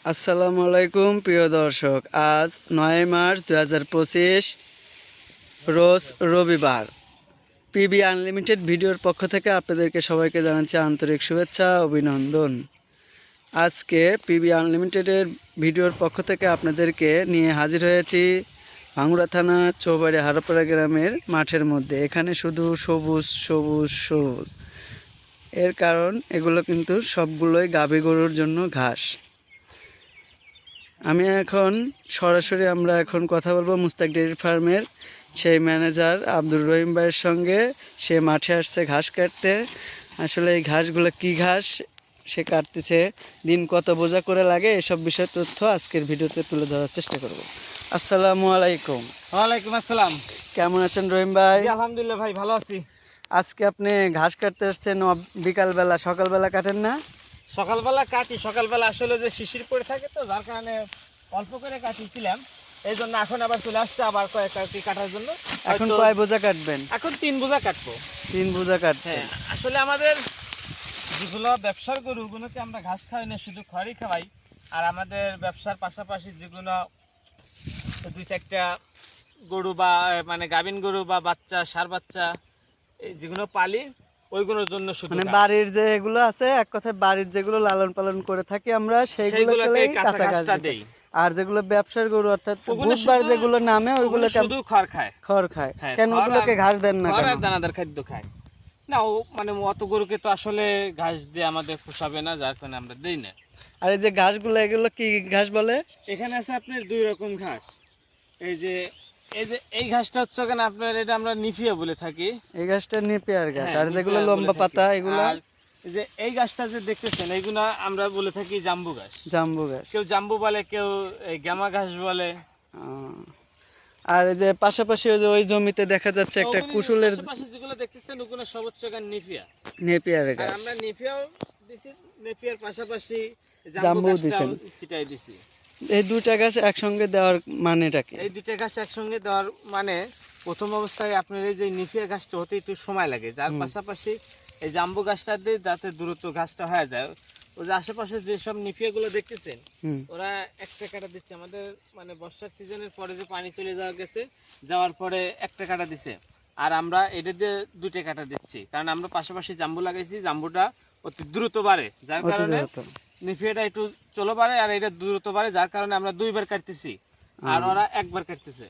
আসসালামু আলাইকুম প্রিয় দর্শক, আজ ৯ মার্চ ২০২৫ রোজ রবিবার। পিবি আনলিমিটেড ভিডিওর পক্ষ থেকে আপনাদেরকে সবাইকে জানাচ্ছি আন্তরিক শুভেচ্ছা অভিনন্দন। আজকে পিবি আনলিমিটেডের ভিডিওর পক্ষ থেকে আপনাদেরকে নিয়ে হাজির হয়েছি ভাঙ্গুড়া থানা চৌবাড়ি হারোপাড়া গ্রামের মাঠের মধ্যে। এখানে শুধু সবুজ সবুজ সবুজ, এর কারণ এগুলো কিন্তু সবগুলোই গাভী গরুর জন্য ঘাস। আমি এখন সরাসরি আমরা এখন কথা বলবো মুস্তাক ডেইরি ফার্মের সেই ম্যানেজার আব্দুর রহিম ভাইয়ের সঙ্গে। সে মাঠে আসছে ঘাস কাটতে। আসলে এই ঘাসগুলো কি ঘাস সে কাটতেছে, দিন কত বোঝা করে লাগে, এসব বিষয় তথ্য আজকের ভিডিওতে তুলে ধরার চেষ্টা করব। আসসালামু আলাইকুম। ওয়ালাইকুম আসসালাম। কেমন আছেন রহিম ভাই? আলহামদুলিল্লাহ ভাই, ভালো আছি। আজকে আপনি ঘাস কাটতে আসছেন বিকালবেলা, সকালবেলা কাটেন না? সকালবেলা কাটি, সকালবেলা আসলে যে শিশির পড়ে থাকে তো যার কারণে অল্প করে কাটিছিলাম, এই জন্য এখন আবার চলে আসছে আবার কয়েকটি কাটার জন্য। এখন কয় বোঝা কাটবেন? এখন 3 বোঝা কাটবো। 3 বোঝা কাটবেন? হ্যাঁ, আসলে আমাদের যেগুলো ব্যবসার গরু ওগুলোকে আমরা ঘাস খাওয়াই না, শুধু খড়ই খাওয়াই। আর আমাদের ব্যবসার পাশাপাশি যেগুলো 2-4টা গরু বা মানে গাভিন গরু বা বাচ্চা সার বাচ্চা যেগুলো পালি ওইগুলোর জন্য শুধু মানে বাড়ির যে এগুলো আছে, এক কথায় বাড়ির যেগুলো লালন পালন করে থাকি আমরা সেইগুলোকে কাঁচা ঘাস দেই। আর যেগুলো ব্যবসার গরু অর্থাৎ বুধবার যেগুলো নামে ওইগুলো শুধু খড় খায়। খড় খায়। কেন ওগুলোকে ঘাস দেন না? খড় আর দানাদার খাদ্য খায় না। ও মানে অত গরুকে তো আসলে ঘাস দিয়ে আমাদের পোষাবে না, যার কারণে আমরা দেই না। আর এই যে ঘাসগুলো এগুলো কি ঘাস বলে? এখানে আছে আপনার 2 রকম ঘাস। এই যে এই ঘাসটা হচ্ছে কেন আপনার, এটা আমরা নিফিয়া বলে থাকি। এই ঘাসটা নেপিয়ার ঘাস। আর যেগুলো লম্বা পাতা এগুলো? এই যে এই ঘাসটা যে দেখতেছেন এইগুলা আমরা বলে থাকি জাম্বু ঘাস। জাম্বু ঘাস। কেউ জাম্বু বলে, কেউ গ্যামা ঘাস বলে। আর এই যে পাশাপাশি ওই জমিতে দেখা যাচ্ছে একটা কুশুলের পাশাপাশি যেগুলো দেখতেছেন ওগুলো সব হচ্ছে নিফিয়া, নেপিয়ার ঘাস। আমরা নিফিয়াও দিছি, নেপিয়ার পাশাপাশি জাম্বু দিছেন, সেটাই দিছি। এই দুইটা ঘাস একসঙ্গে দেওয়ার মানেটা কি? এই দুইটা ঘাস একসঙ্গে দেওয়ার মানে, প্রথম অবস্থায় আপনার এই যে নিফিয়া ঘাসটা হতে একটু সময় লাগে, যার পাশাপাশি এই জাম্বু ঘাসটা দিয়ে যাতে দ্রুত ঘাসটা হয়ে যায়। ওই যে আশেপাশে যেসব নিফিয়া গুলো দেখতেছেন ওরা একটা কাটা দিচ্ছে আমাদের, মানে বর্ষার সিজনের পরে যে পানি চলে যাওয়া গেছে, যাওয়ার পরে একটা কাটা দিছে। আর আমরা এটা দিয়ে 2টা কাটা দিচ্ছি, কারণ আমরা পাশাপাশি জাম্বু লাগাইছি। জাম্বুটা অতি দ্রুত বাড়ে, যার কারণে নিফিয়াটা একটু চলো বাড়ে, আর এটা দ্রুত বাড়ে, যার কারণে আমরা 2বার কাটতেছি আর ওরা 1বার কাটতেছে।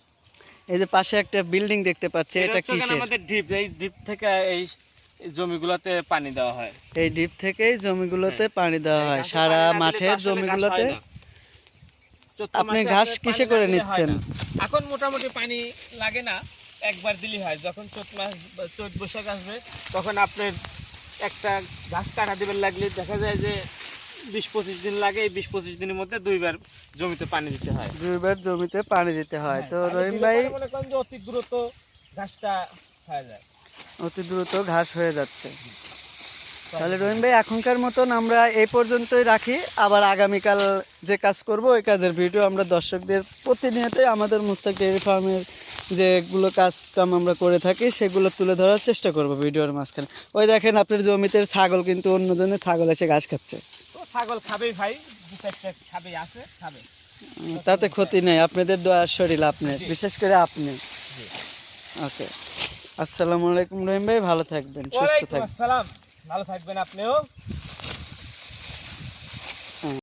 এই যে পাশে একটা বিল্ডিং দেখতে পাচ্ছি, এটা কিসের? আমাদের ডিপ। এই ডিপ থেকে এই জমিগুলোতে পানি দেওয়া হয়। এই ডিপ থেকেই জমিগুলোতে পানি দেওয়া হয় সারা মাঠের জমিগুলোতে। আপনি ঘাস কিসে করে নিচ্ছেন? এখন মোটামুটি পানি লাগে না, একবার দিলেই হয়। যখন চৈত বৈশাখ আসবে তখন আপনার একটা ঘাস কাটা দিবেন লাগলে দেখা যায় যে 20-25 দিন লাগে। এই 20-25 দিনের মধ্যে 2বার জমিতে পানি দিতে হয়। 2বার জমিতে পানি দিতে হয়। তো রহিম ভাই মনে করেন যে অতি দ্রুত ঘাসটা হয়ে যায়, অতি দ্রুত ঘাস হয়ে যাচ্ছে। তাহলে রহিম ভাই এখনকার মতন আমরা এই পর্যন্তই রাখি। আবার আগামীকাল যে কাজ করব ওই কাজের ভিডিও আমরা দর্শকদের প্রতিনিয়তই আমাদের মুস্তাক ডেইরি ফার্মের যেগুলো কাম আমরা করে থাকি সেগুলো তুলে ধরার চেষ্টা করব ভিডিওর মাঝখানে। ওই দেখেন আপনার জমিতে ছাগল, কিন্তু অন্যজনের ছাগল এসে ঘাস খাচ্ছে। ছাগল খাবেই ভাই, 2-4টা খাবেই, আছে খাবে, তাতে ক্ষতি নেই। আপনাদের দোয়ার শরীর, আপনি বিশেষ করে আপনি। ওকে, আসসালামু আলাইকুম রহিম ভাই, ভালো থাকবেন, সুস্থ থাকবেন। আসসালাম, ভালো থাকবেন আপনিও।